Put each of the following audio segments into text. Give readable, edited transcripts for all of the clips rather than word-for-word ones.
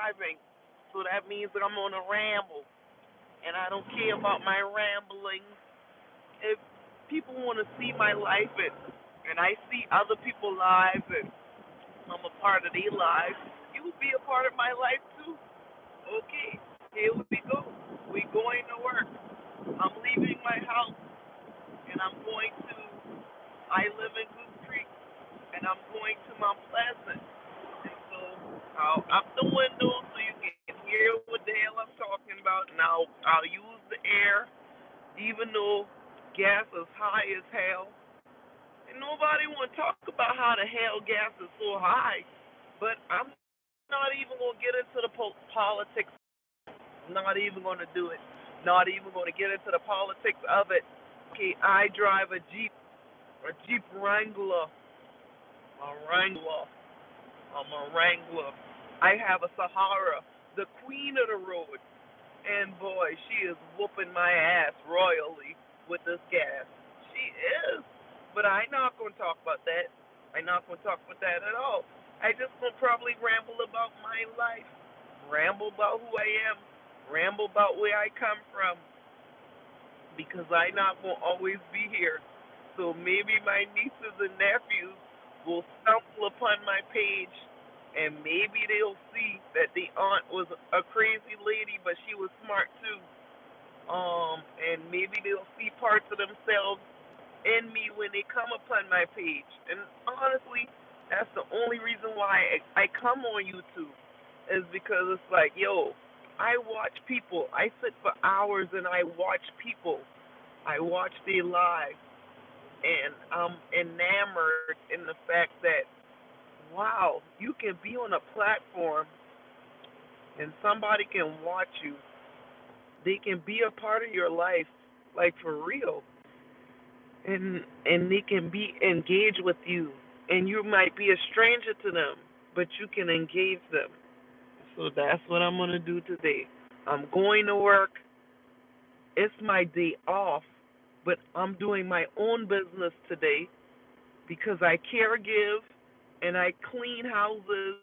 driving, so that means that I'm on a ramble, and I don't care about my rambling. If people want to see my life and I see other people's lives and I'm a part of their lives, you will be a part of my life too. Okay, here we go. We going to work. I'm leaving my house and I'm going to. I live in Goose Creek and I'm going to Mount Pleasant. And so I'll up the window so you can hear what the hell I'm talking about. And I'll use the air, even though gas is high as hell. And nobody want to talk about how the hell gas is so high. But I'm not even going to get into the politics. Not even going to do it. Not even going to get into the politics of it. Okay, I drive a Jeep Wrangler, a Wrangler. I'm a Wrangler. I have a Sahara, the queen of the road. And boy, she is whooping my ass royally with this gas. She is. But I'm not going to talk about that. I'm not going to talk about that at all. I just going to probably ramble about my life, ramble about who I am, ramble about where I come from, because I'm not going to always be here. So maybe my nieces and nephews will stumble upon my page and maybe they'll see that the aunt was a crazy lady, but she was smart too. And maybe they'll see parts of themselves in me when they come upon my page. And honestly, that's the only reason why I come on YouTube is because it's like, yo, I watch people. I sit for hours and I watch people. I watch their lives, and I'm enamored in the fact that wow, you can be on a platform and somebody can watch you. They can be a part of your life, like for real, and they can be engaged with you, and you might be a stranger to them, but you can engage them. So that's what I'm gonna do today. I'm going to work. It's my day off, but I'm doing my own business today because I care give and I clean houses,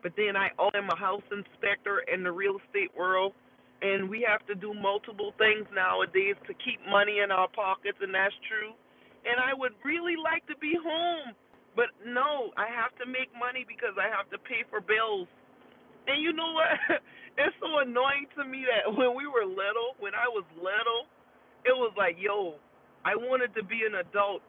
but then I also am a house inspector in the real estate world, and we have to do multiple things nowadays to keep money in our pockets, and that's true. And I would really like to be home, but no, I have to make money because I have to pay for bills. And you know what? It's so annoying to me that when we were little, when I was little, it was like, yo, I wanted to be an adult,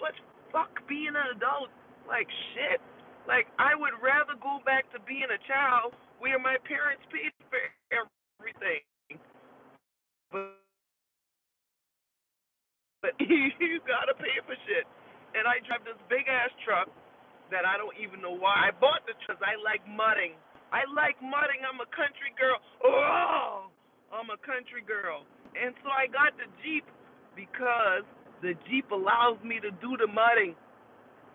but fuck being an adult. Like shit. Like I would rather go back to being a child where my parents paid for everything. But you gotta pay for shit. And I drive this big ass truck that I don't even know why. I bought the truck 'cause I like mudding. I like mudding. I'm a country girl. Oh, I'm a country girl. And so I got the Jeep because the Jeep allows me to do the mudding.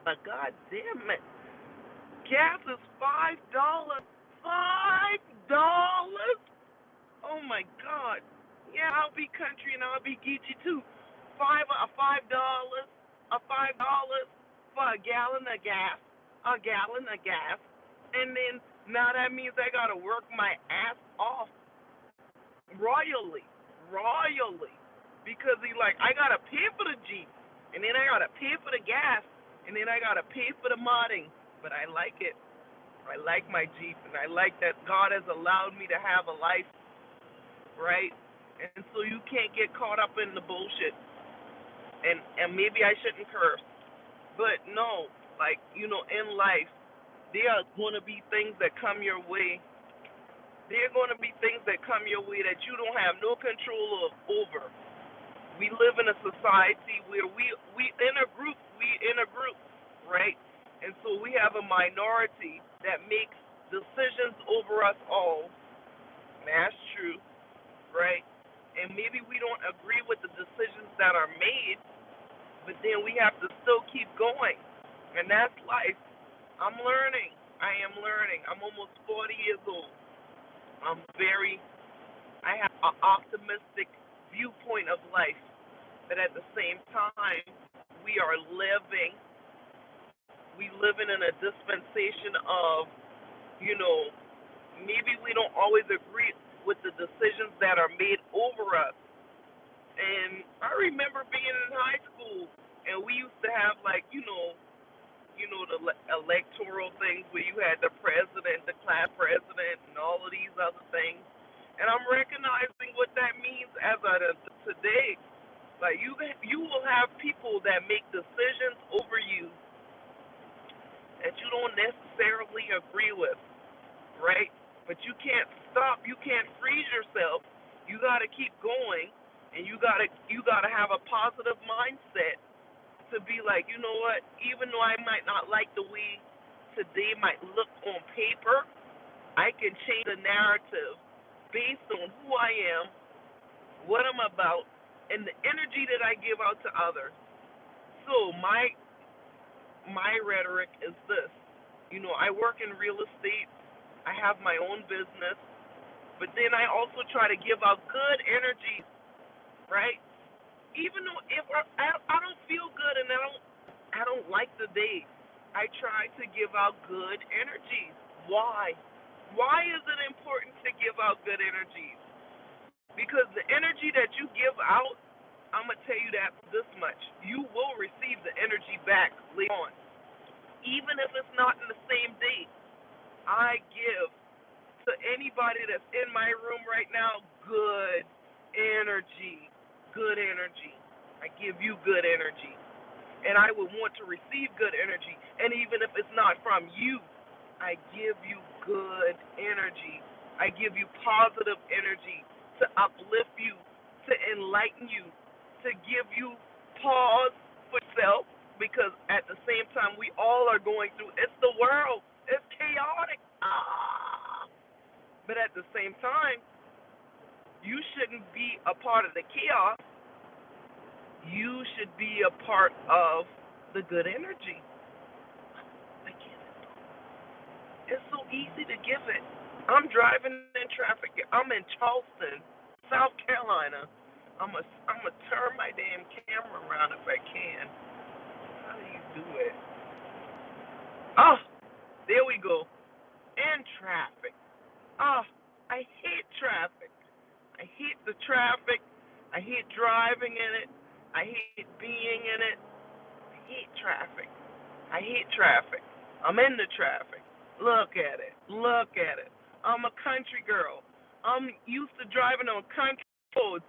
But god damn it, gas is $5. $5? Oh my god. Yeah, I'll be country and I'll be geeky too. $5 $5 for a gallon of gas. A gallon of gas. And then now that means I gotta work my ass off royally. Royally. Because he like I gotta pay for the Jeep and then I gotta pay for the gas and then I gotta pay for the modding. But I like it. I like my Jeep and I like that God has allowed me to have a life, right? And so you can't get caught up in the bullshit. And maybe I shouldn't curse. But no, like, in life there are gonna be things that come your way. There are gonna be things that come your way that you don't have no control of over. We live in a society where we in a group, right? And so we have a minority that makes decisions over us all. And that's true, right? And maybe we don't agree with the decisions that are made, but then we have to still keep going. And that's life. I'm learning. I am learning. I'm almost 40 years old. I'm very I have an optimistic viewpoint of life, but at the same time, we are living, we living in a dispensation of You know, maybe we don't always agree with the decisions that are made over us. And I remember being in high school, and we used to have like, the electoral things where you had the president, the class president, and all of these other things. And I'm recognizing what that means as of today. Like you will have people that make decisions over you that you don't necessarily agree with, right? But you can't stop. You can't freeze yourself. You got to keep going, and you gotta have a positive mindset to be like, you know what? Even though I might not like the way today might look on paper, I can change the narrative based on who I am, what I'm about, and the energy that I give out to others. So my rhetoric is this. I work in real estate. I have my own business, but then I also try to give out good energy, right? Even though if I don't feel good and I don't like the day, I try to give out good energies. Why? Why is it important to give out good energies? Because the energy that you give out, I'm gonna tell you that this much: you will receive the energy back later on, even if it's not in the same day. I give to anybody that's in my room right now good energy. Good energy. I give you good energy. And I would want to receive good energy. And even if it's not from you, I give you good energy. I give you positive energy to uplift you, to enlighten you, to give you pause for self, because at the same time we all are going through, it's the world. It's chaotic. But at the same time, you shouldn't be a part of the chaos. You should be a part of the good energy. I get it. It's so easy to give it. I'm driving in traffic. I'm in Charleston, South Carolina. I'm gonna turn my damn camera around if I can. How do you do it? Oh, there we go. In traffic. Oh, I hate traffic. I hate the traffic. I hate driving in it. I hate being in it. I hate traffic. I hate traffic. I'm in the traffic. Look at it. Look at it. I'm a country girl. I'm used to driving on country roads.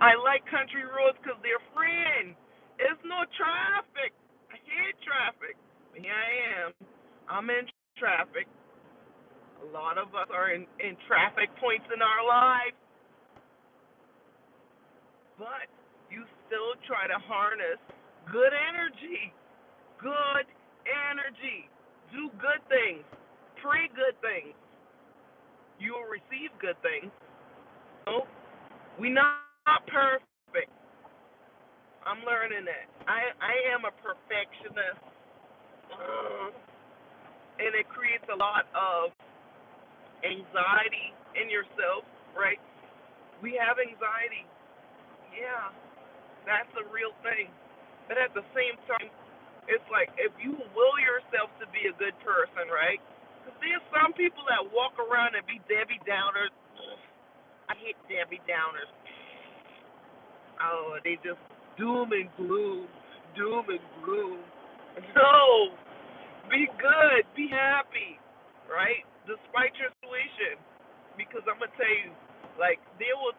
I like country roads because they're free. There's no traffic. I hate traffic. But here I am. I'm in traffic. A lot of us are in traffic points in our lives, but you still try to harness good energy. Good energy. Do good things. Pray good things. You will receive good things. No, we're not perfect. I'm learning that. I am a perfectionist, and it creates a lot of anxiety in yourself, right? We have anxiety. Yeah, that's a real thing. But at the same time, it's like if you will yourself to be a good person, right? Because there's some people that walk around and be Debbie Downers. I hate Debbie Downers. Oh, they just doom and gloom, doom and gloom. No, be good, be happy, right? Despite your situation, because I'm gonna tell you, like there are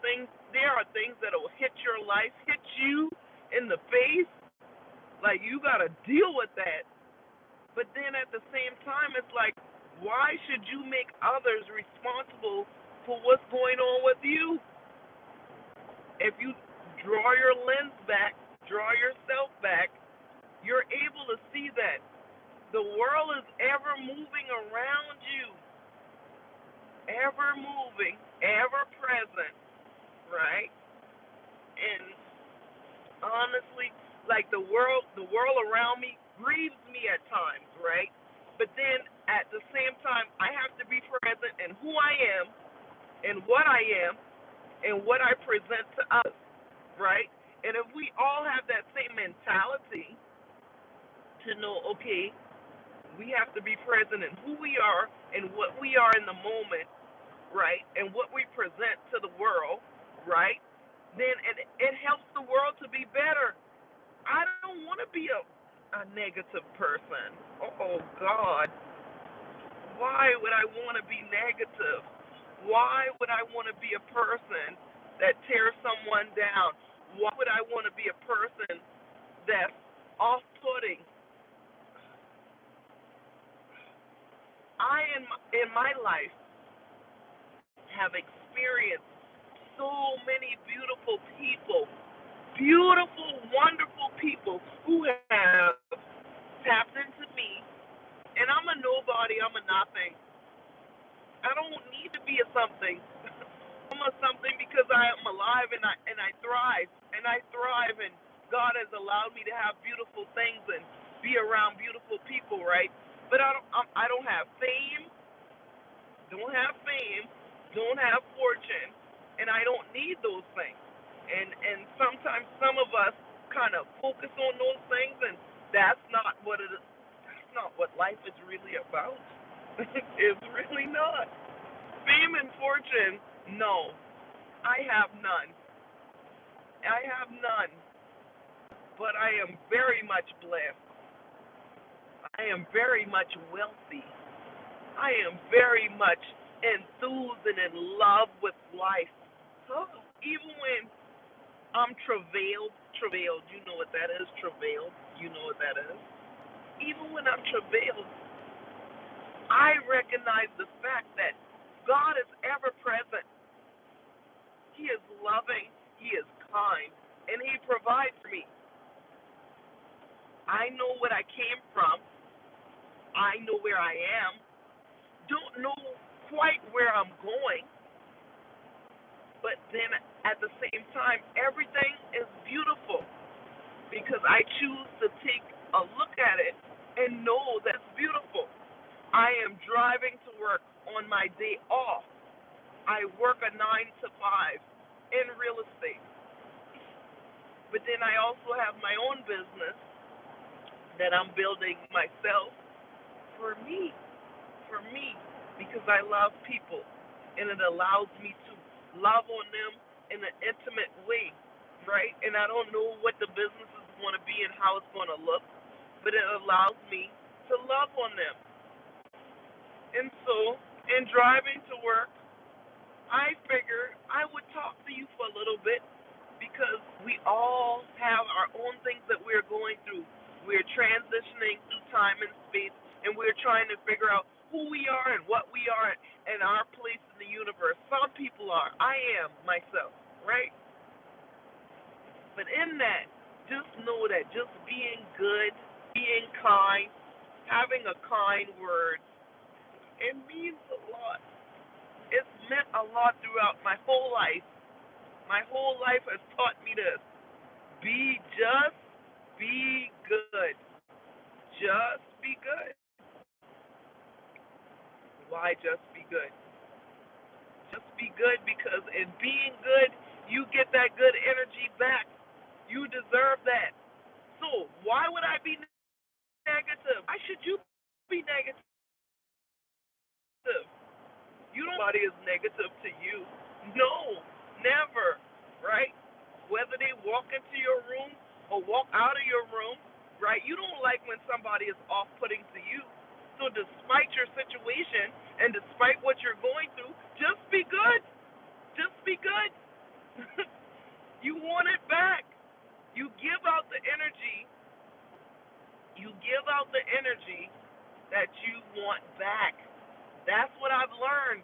things that will hit your life, hit you in the face. Like you gotta deal with that. But then at the same time, it's like, why should you make others responsible for what's going on with you? If you draw your lens back, draw yourself back, you're able to see that the world is ever moving around you, ever moving, ever present, right? And honestly, like the world around me grieves me at times, right? But then at the same time, I have to be present in who I am and what I am and what I present to others, right? And if we all have that same mentality to know, okay, We have to be present in who we are and what we are in the moment, right? And what we present to the world, right? Then it helps the world to be better. I don't want to be a negative person. Oh, God. Why would I want to be negative? Why would I want to be a person that tears someone down? Why would I want to be a person that's off putting? In my life, have experienced so many beautiful, wonderful people who have tapped into me. And I'm a nobody, I'm a nothing. I don't need to be a something. I'm a something because I am alive and I thrive. And I thrive, and God has allowed me to have beautiful things and be around beautiful people, right? But I don't have fame, don't have fortune, and I don't need those things. And sometimes some of us kind of focus on those things, and that's not what it is. That's not what life is really about. It's really not. Fame and fortune, no, I have none. I have none, but I am very much blessed. I am very much wealthy. I am very much enthused and in love with life. So even when I'm travailed, you know what that is, travailed, you know what that is. Even when I'm travailed, I recognize the fact that God is ever present. He is loving, He is kind, and He provides for me. I know what I came from, I know where I am, don't know quite where I'm going, but then at the same time, everything is beautiful because I choose to take a look at it and know that it's beautiful. I am driving to work on my day off. I work a 9 to 5 in real estate, but then I also have my own business that I'm building myself for me, because I love people and it allows me to love on them in an intimate way, right? And I don't know what the business is going to be and how it's going to look, but it allows me to love on them. And so, in driving to work, I figured I would talk to you for a little bit because we all have our own things that we're going through. We're transitioning through time and space, and we're trying to figure out who we are and what we are and our place in the universe. Some people are. I am myself, right? But in that, just know that just being good, being kind, having a kind word, it means a lot. It's meant a lot throughout my whole life. My whole life has taught me this. Just be good. Just be good. Why just be good? Just be good because in being good, you get that good energy back. You deserve that. So why would I be negative? Why should you be negative? You don't nobody is negative to you. No, never. Right? Whether they walk into your room or walk out of your room, right? You don't like when somebody is off putting to you. So despite your situation and despite what you're going through, just be good. Just be good. You want it back. You give out the energy. You give out the energy that you want back. That's what I've learned.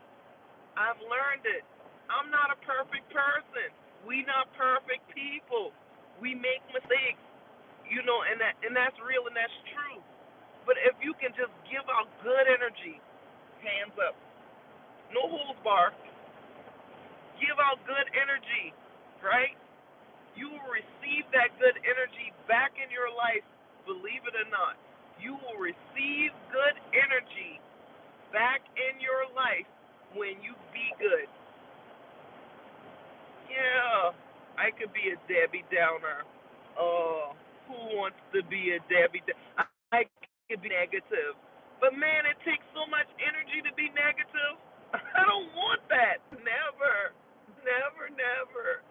I've learned it. I'm not a perfect person. We not perfect people. We make mistakes, and that's real and that's true. But if you can just give out good energy, hands up, no holds bar, give out good energy, right? You will receive that good energy back in your life, believe it or not. You will receive good energy back in your life when you be good. Yeah, I could be a Debbie Downer. Oh, who wants to be a Debbie? I could be negative. But man, it takes so much energy to be negative. I don't want that. Never. Never, never.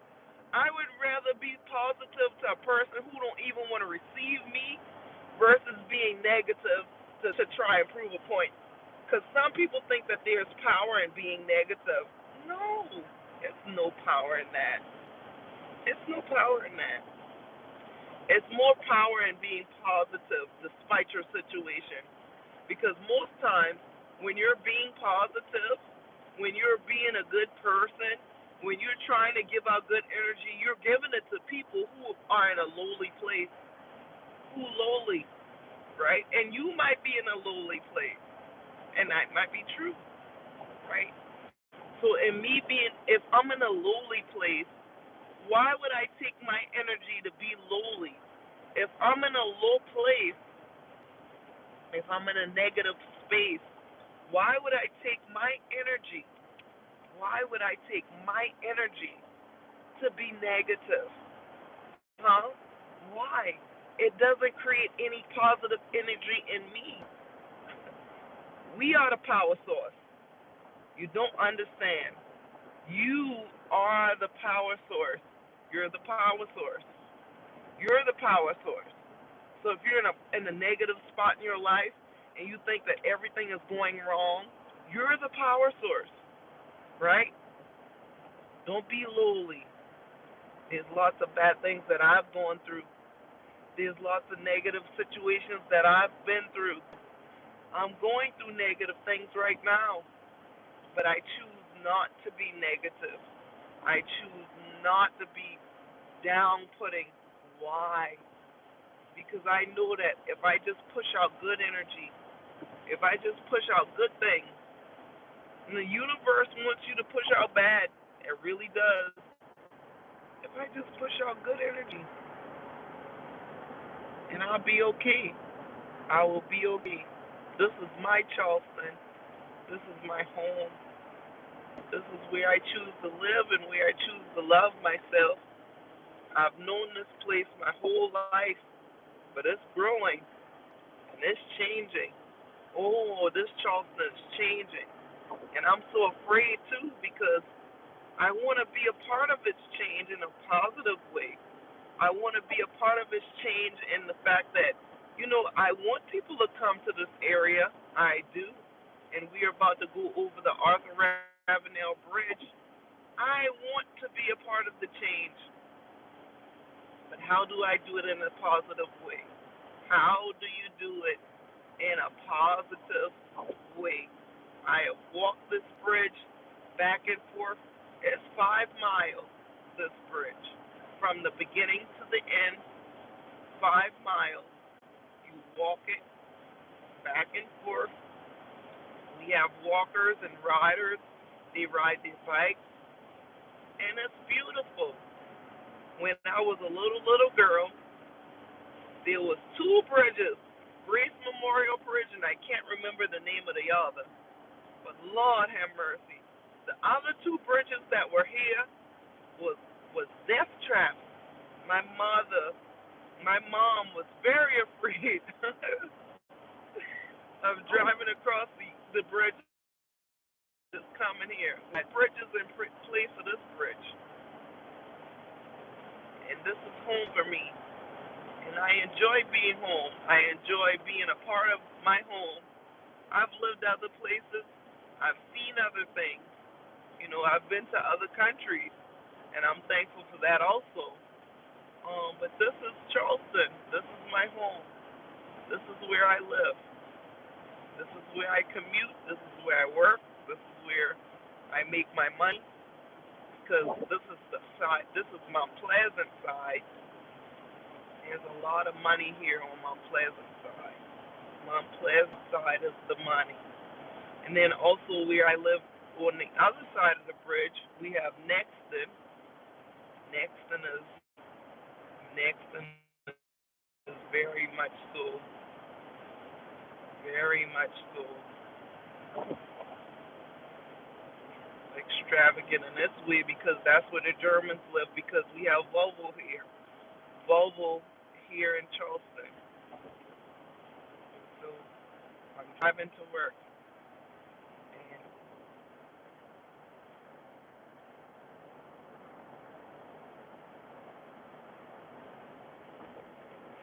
I would rather be positive to a person who don't even want to receive me versus being negative to try and prove a point. Because some people think that there's power in being negative. No, there's no power in that. It's no power in that. It's more power in being positive despite your situation. Because most times, when you're being positive, when you're being a good person, when you're trying to give out good energy, you're giving it to people who are in a lowly place, who lowly, right? And you might be in a lowly place, and that might be true, right? So in me being, if I'm in a lowly place, why would I take my energy to be lowly? If I'm in a low place, if I'm in a negative space, why would I take my energy? Why would I take my energy to be negative? Huh? Why? It doesn't create any positive energy in me. We are the power source. You don't understand. You are the power source. You're the power source. You're the power source. So if you're in a negative spot in your life and you think that everything is going wrong, you're the power source, right? Don't be lowly. There's lots of bad things that I've gone through. There's lots of negative situations that I've been through. I'm going through negative things right now, but I choose not to be negative. I choose not to be down putting. Why? Because I know that if I just push out good energy, if I just push out good things, and the universe wants you to push out bad, it really does. If I just push out good energy, and I'll be okay. I will be okay. This is my Charleston. This is my home. This is where I choose to live and where I choose to love myself. I've known this place my whole life, but it's growing and it's changing. Oh, this Charleston is changing. And I'm so afraid too because I want to be a part of its change in a positive way. I want to be a part of its change in the fact that, I want people to come to this area. I do. And we are about to go over the Arthur Ravenel Bridge. I want to be a part of the change. But how do I do it in a positive way? How do you do it in a positive way? I have walked this bridge back and forth. It's 5 miles, this bridge. From the beginning to the end, 5 miles. You walk it back and forth. We have walkers and riders. They ride their bikes, and it's beautiful. When I was a little girl, there was two bridges, Grace Memorial Bridge, and I can't remember the name of the other. But Lord have mercy, the other two bridges that were here was death traps. My mom was very afraid of driving across the bridge that's coming here. My bridge is in place of this bridge, and this is home for me. And I enjoy being home. I enjoy being a part of my home. I've lived other places. I've seen other things. I've been to other countries, and I'm thankful for that also. But this is Charleston. This is my home. This is where I live. This is where I commute. This is where I work. This is where I make my money. Because this is the side. This is Mount Pleasant side. There's a lot of money here on Mount Pleasant side. Mount Pleasant side is the money. And then also where I live on the other side of the bridge, we have Nexton. Nexton is very much so extravagant in this way because that's where the Germans live because we have Volvo here. Volvo here in Charleston. So I'm driving to work. And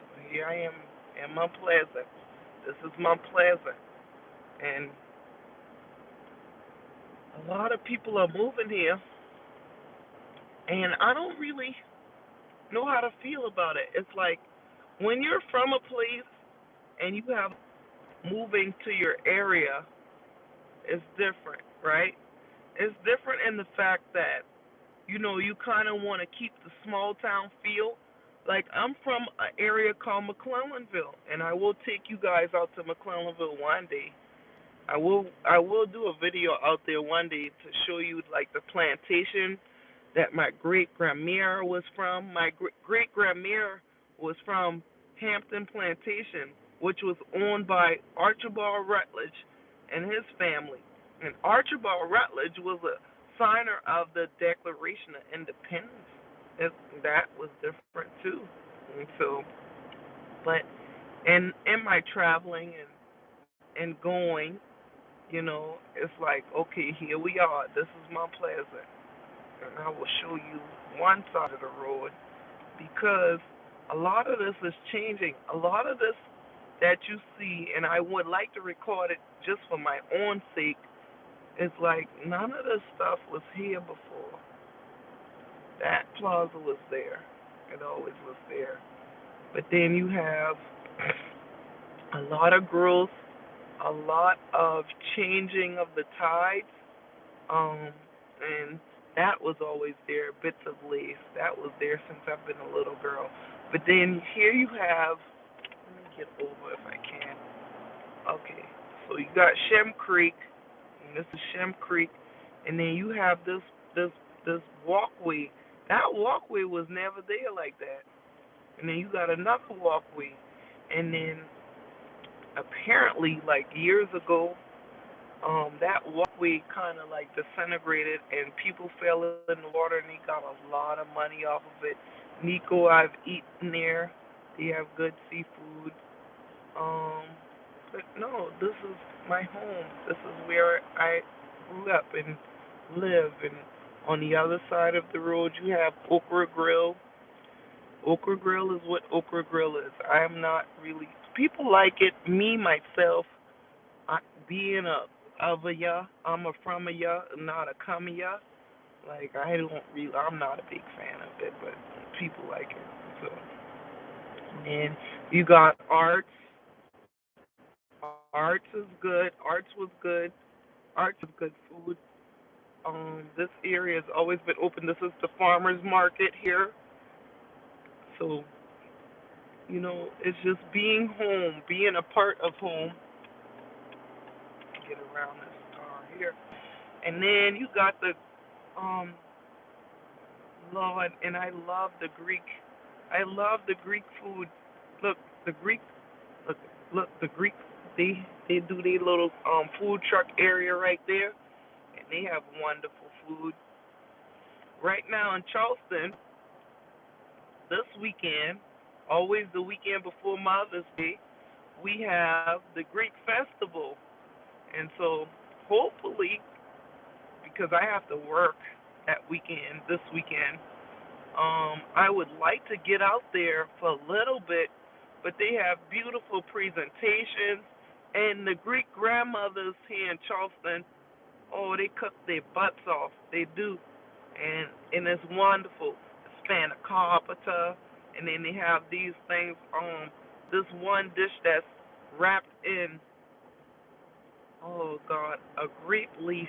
so here I am in Mount Pleasant. This is Mount Pleasant. And a lot of people are moving here. And I don't really know how to feel about it. It's like when you're from a place and you have moving to your area, it's different, right? It's different in the fact that you kind of want to keep the small town feel. Like I'm from an area called McClellanville, and I will take you guys out to McClellanville one day. I will do a video out there one day to show you like the plantation that my great grandmere was from. My great grandmere was from Hampton Plantation, which was owned by Archibald Rutledge and his family. And Archibald Rutledge was a signer of the Declaration of Independence. That was different too. And so, but in my traveling and going, it's like, okay, here we are. This is Mount Pleasant. And I will show you one side of the road because a lot of this is changing. A lot of this that you see, and I would like to record it just for my own sake, is like none of this stuff was here before. That plaza was there. It always was there. But then you have a lot of growth, a lot of changing of the tides, and that was always there. Bits of lace that was there since I've been a little girl. But then here you have. Let me get over if I can. Okay, so you got Shem Creek, and this is Shem Creek, and then you have this this walkway. That walkway was never there like that. And then you got another walkway, and then apparently like years ago, that walkway kind of like disintegrated, and people fell in the water, and they got a lot of money off of it. Nico, I've eaten there. They have good seafood. Um, but no, this is my home. This is where I grew up and live. And on the other side of the road, you have Okra Grill. Okra Grill is what Okra Grill is. I am not really. People like it. Me myself, I, being of a ya, I'm a from a ya, not a come a ya. Like I don't really. I'm not a big fan of it, but people like it. So, and you got Arts. Arts is good. Arts was good. Arts is good food. This area has always been open. This is the farmers market here. So, it's just being home, being a part of home. Get around this star here. And then you got the um Lord, and I love the Greek. I love the Greek food. Look, the Greek look look the Greek they do their little food truck area right there, and they have wonderful food. Right now in Charleston, this weekend, always the weekend before Mother's Day, we have the Greek festival. And so hopefully, because I have to work this weekend, I would like to get out there for a little bit, but they have beautiful presentations, and the Greek grandmothers here in Charleston, oh, they cook their butts off. They do, and it's wonderful. Spanakopita, and then they have these things. This one dish that's wrapped in, oh God, a grape leaf.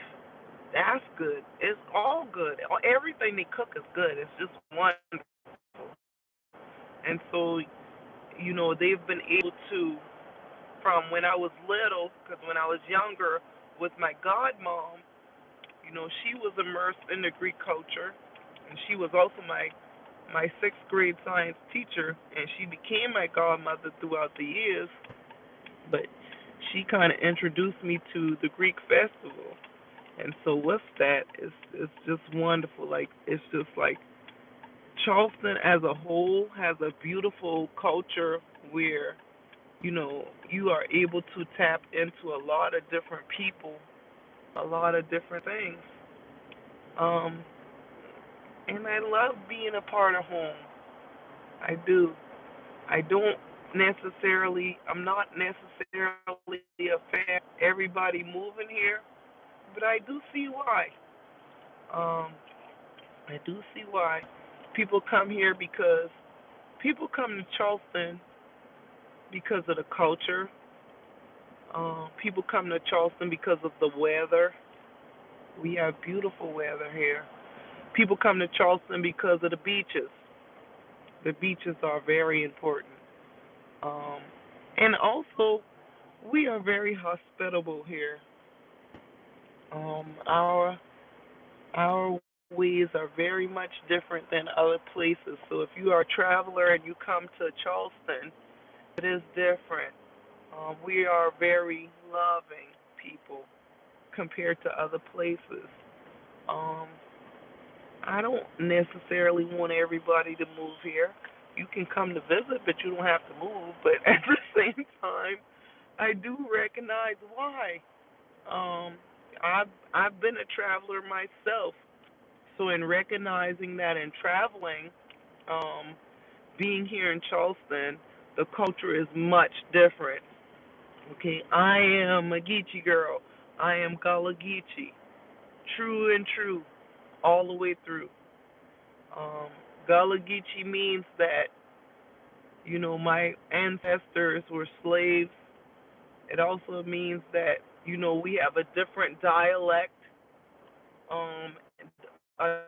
That's good. It's all good. Everything they cook is good. It's just wonderful. And so, they've been able to, from when I was little, because when I was younger, with my godmom, she was immersed in the Greek culture, and she was also my sixth grade science teacher, and she became my godmother throughout the years. But she kind of introduced me to the Greek festival, and so with that, it's just wonderful. Like it's just like Charleston as a whole has a beautiful culture where you are able to tap into a lot of different people, a lot of different things. Um, and I love being a part of home. I do. I don't I'm not necessarily a fan of everybody moving here, but I do see why. Um, I do see why people come here because people come to Charleston because of the culture. People come to Charleston because of the weather. We have beautiful weather here. People come to Charleston because of the beaches. The beaches are very important. Um, and also, we are very hospitable here. Our ways are very much different than other places. So if you are a traveler and you come to Charleston, it is different. We are very loving people compared to other places. Um, I don't necessarily want everybody to move here. You can come to visit, but you don't have to move. But at the same time, I do recognize why. Um, I've been a traveler myself, so in recognizing that in traveling, um, being here in Charleston, the culture is much different. Okay, I am a Geechee girl. I am Gullah Geechee, true and true, all the way through. Um, Gullah Geechee means that my ancestors were slaves. It also means that we have a different dialect, um, a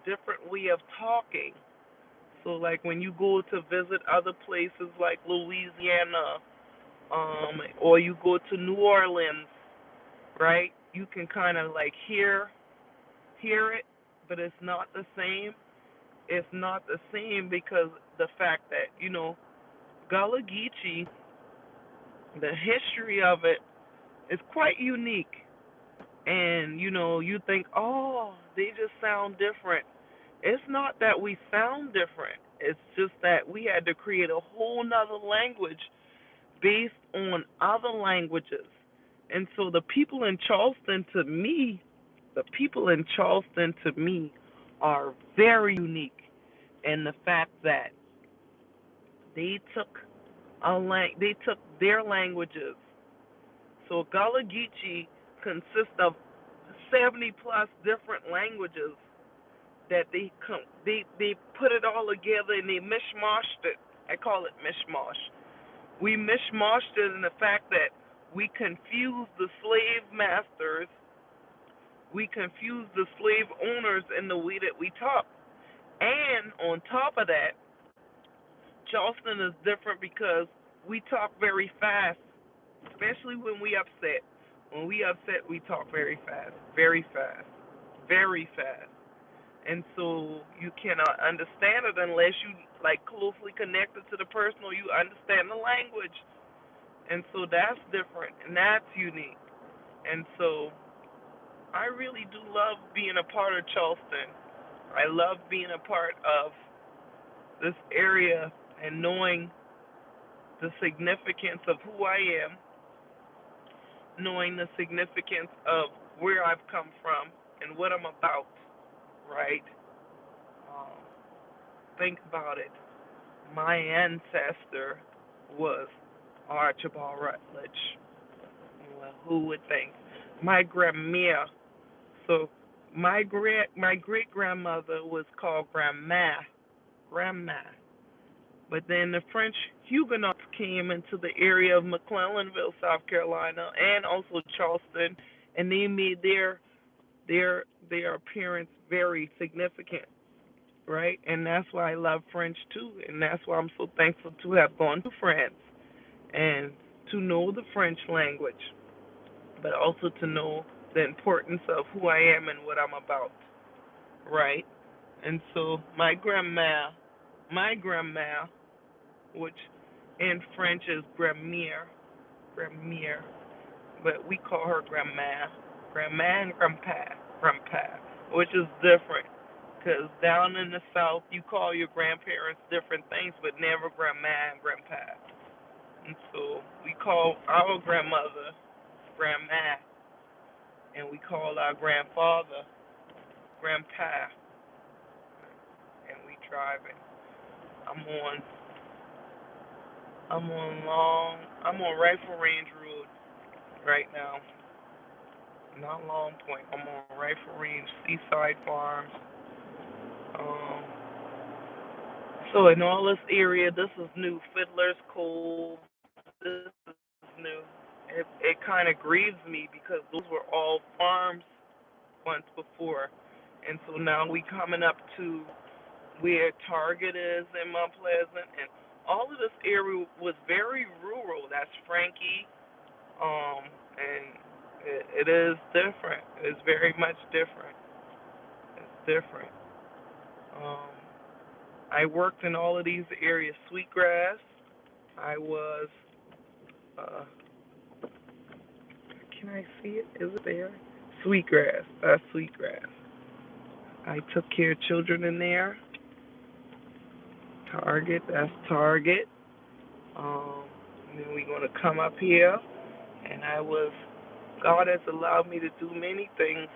different way of talking. So like when you go to visit other places like Louisiana, or you go to New Orleans, right? You can kind of like hear it, but it's not the same. It's not the same because the fact that Gullah Geechee, the history of it is quite unique. And you think, oh, they just sound different. It's not that we sound different. It's just that we had to create a whole nother language based on other languages. And so the people in Charleston to me are very unique in the fact that they took they took their languages. So Gullah Geechee consists of 70 plus different languages that they put it all together and they mishmashed it. I call it mishmash. We mishmashed it in the fact that we confused the slave masters, we confused the slave owners in the way that we talk. And on top of that, Charleston is different because we talk very fast, especially when we upset. When we upset, we talk very fast, very fast, very fast. And so you cannot understand it unless you like closely connected to the person or you understand the language. And so that's different and that's unique. And so I really do love being a part of Charleston. I love being a part of this area and knowing the significance of who I am, knowing the significance of where I've come from and what I'm about, right? Um, think about it. My ancestor was Archibald Rutledge. Well, who would think? My grandmere. So my great grandmother was called grandma. But then the French Huguenots came into the area of McClellanville, South Carolina, and also Charleston, and they made their appearance very significant, right? And that's why I love French too, and that's why I'm so thankful to have gone to France and to know the French language, but also to know the importance of who I am and what I'm about, right? And so my grandma, which in French is grandmere, but we call her grandma and grandpa, which is different. Because down in the South, you call your grandparents different things, but never grandma and grandpa. And so we call our grandmother Grandma, and we call our grandfather Grandpa, and we driving. I'm on I'm on Rifle Range Road right now. Not Long Point. I'm on Rifle Range Seaside Farms. Um, so in all this area, this is new. Fiddler's Cove. This is new. It kind of grieves me because those were all farms once before, and so now we coming up to where Target is in Mount Pleasant, and all of this area was very rural. That's Frankie, and it is different. It's very much different. It's different. Um, I worked in all of these areas. Sweetgrass. I was. Uh, can I see it? Is it there? Sweetgrass. That's Sweetgrass. I took care of children in there. Target. That's Target. Um, and then we're gonna come up here, and I was. God has allowed me to do many things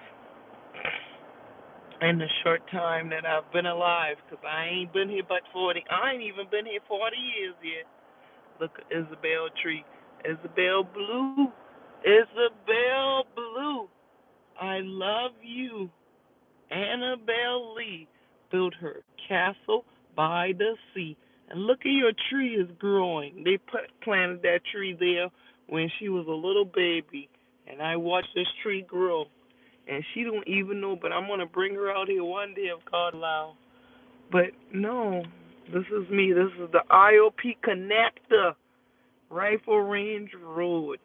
in the short time that I've been alive, 'cause I ain't been here but 40. I ain't even been here 40 years yet. Look, Isabel Tree. Isabel Blue. Isabel Blue. I love you. Annabelle Lee built her castle by the sea. And look at your tree is growing. They planted that tree there when she was a little baby. And I watched this tree grow. And she don't even know, but I'm going to bring her out here one day if God allows. But no, this is me. This is the IOP connector, Rifle Range Road.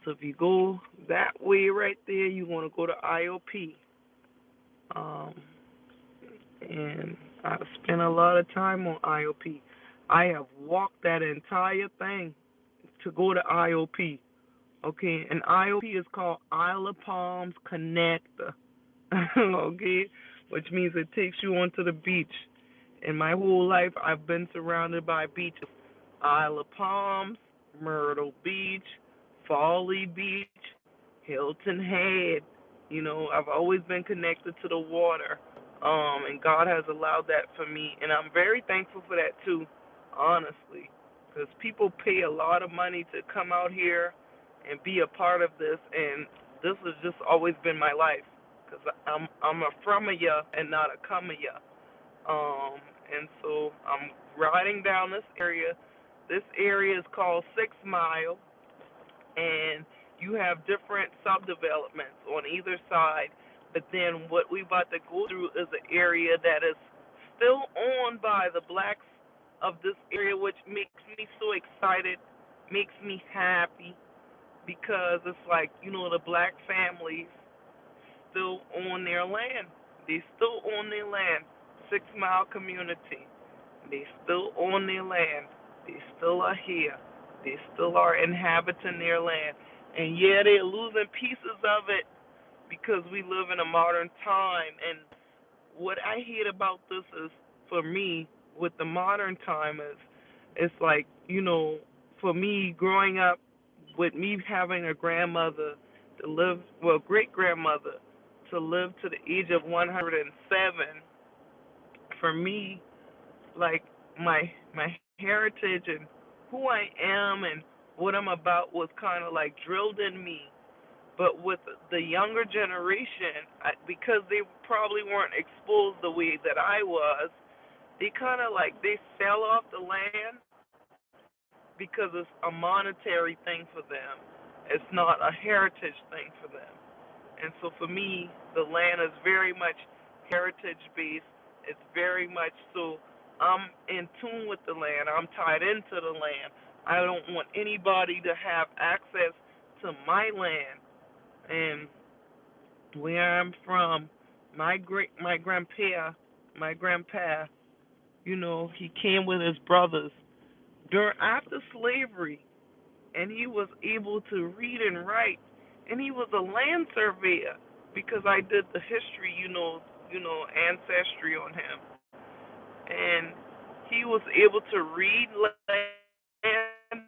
So if you go that way right there, you want to go to IOP. Um, and I've spent a lot of time on IOP. I have walked that entire thing to go to IOP. Okay, and IOP is called Isle of Palms Connector. Okay, which means it takes you onto the beach. In my whole life, I've been surrounded by beaches. Isle of Palms, Myrtle Beach, Folly Beach, Hilton Head. You know, I've always been connected to the water. And God has allowed that for me. And I'm very thankful for that too, honestly. Because people pay a lot of money to come out here and be a part of this. And this has just always been my life. Because I'm a from a ya and not a come a ya. And so I'm riding down this area. This area is called 6 Mile, and you have different subdevelopments on either side. But then what we about to go through is an area that is still owned by the blacks of this area, which makes me so excited, makes me happy, because it's like, you know, the black families still own their land. They still own their land. 6 Mile community. They still own their land. They still are here. They still are inhabiting their land. And yeah, they're losing pieces of it because we live in a modern time. And what I hate about this is, for me, with the modern time is, it's like, you know, for me growing up with me having a grandmother to live, well, great grandmother to live to the age of 107, for me, like my heritage and who I am and what I'm about was kind of like drilled in me. But with the younger generation, because they probably weren't exposed the way that I was, they kind of like they sell off the land because it's a monetary thing for them. It's not a heritage thing for them. And so for me, the land is very much heritage based. It's very much so I'm in tune with the land. I'm tied into the land. I don't want anybody to have access to my land. And where I'm from, my grandpa, you know, he came with his brothers during after slavery, and he was able to read and write, and he was a land surveyor because I did the history, ancestry on him, and he was able to read land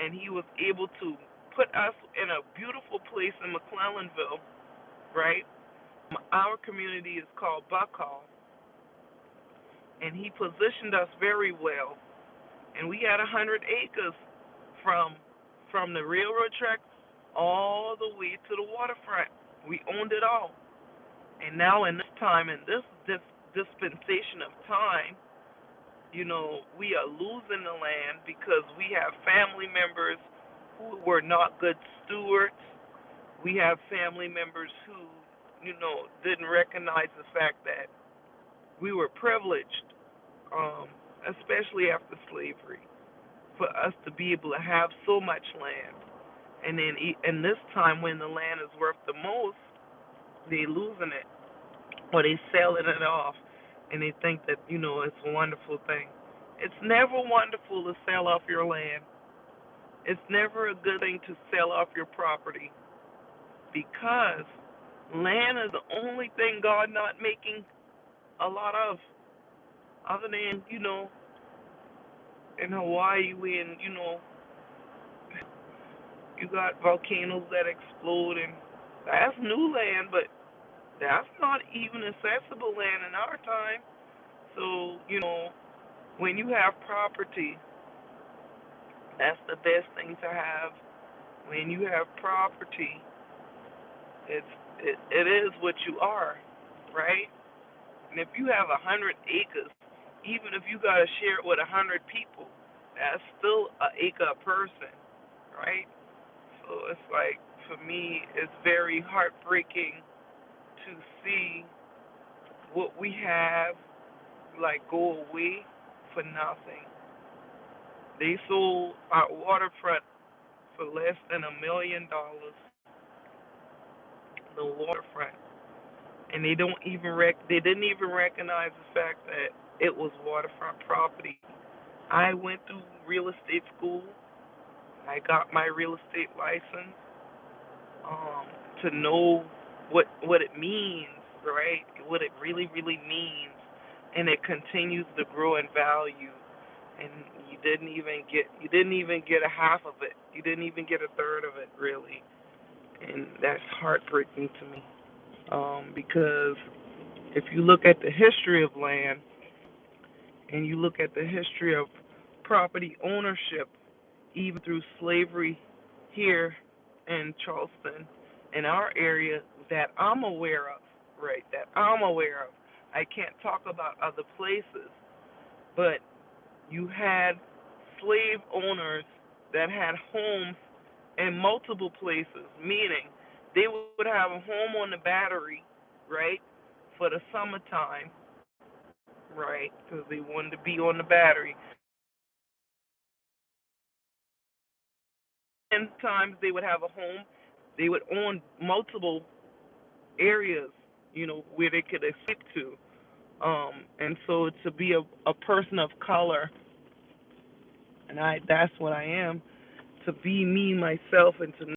and he was able to put us in a beautiful place in McClellanville, right? Our community is called Buckhall, and he positioned us very well. And we had 100 acres from the railroad tracks all the way to the waterfront. We owned it all. And now in this time, in this dispensation of time, we are losing the land because we have family members who were not good stewards. We have family members who, didn't recognize the fact that we were privileged, especially after slavery, for us to be able to have so much land. And then in this time when the land is worth the most, they losing it or they selling it off, and they think that it's a wonderful thing. It's never wonderful to sell off your land. It's never a good thing to sell off your property because land is the only thing God not making a lot of, other than in Hawaii when you got volcanoes that explode, and that's new land, but that's not even accessible land in our time. So, when you have property, that's the best thing to have. When you have property, it is what you are, right? And if you have 100 acres, even if you gotta share it with 100 people, that's still an acre a person, right? So it's like, for me, it's very heartbreaking to see what we have like go away for nothing. They sold our waterfront for less than $1 million. The waterfront, and they didn't even recognize the fact that it was waterfront property. I went through real estate school. I got my real estate license, um, to know what it means, right? What it really really means, and it continues to grow in value. And you didn't even get a half of it. You didn't even get a third of it, really, and that's heartbreaking to me. Because if you look at the history of land and you look at the history of property ownership, even through slavery here in Charleston, in our area that I'm aware of, right? That I'm aware of. I can't talk about other places, but you had slave owners that had homes in multiple places, meaning they would have a home on the battery, right, for the summertime, right, because they wanted to be on the battery. And times they would have a home, they would own multiple areas, where they could escape to. And so to be a person of color, and that's what I am, to be me myself and to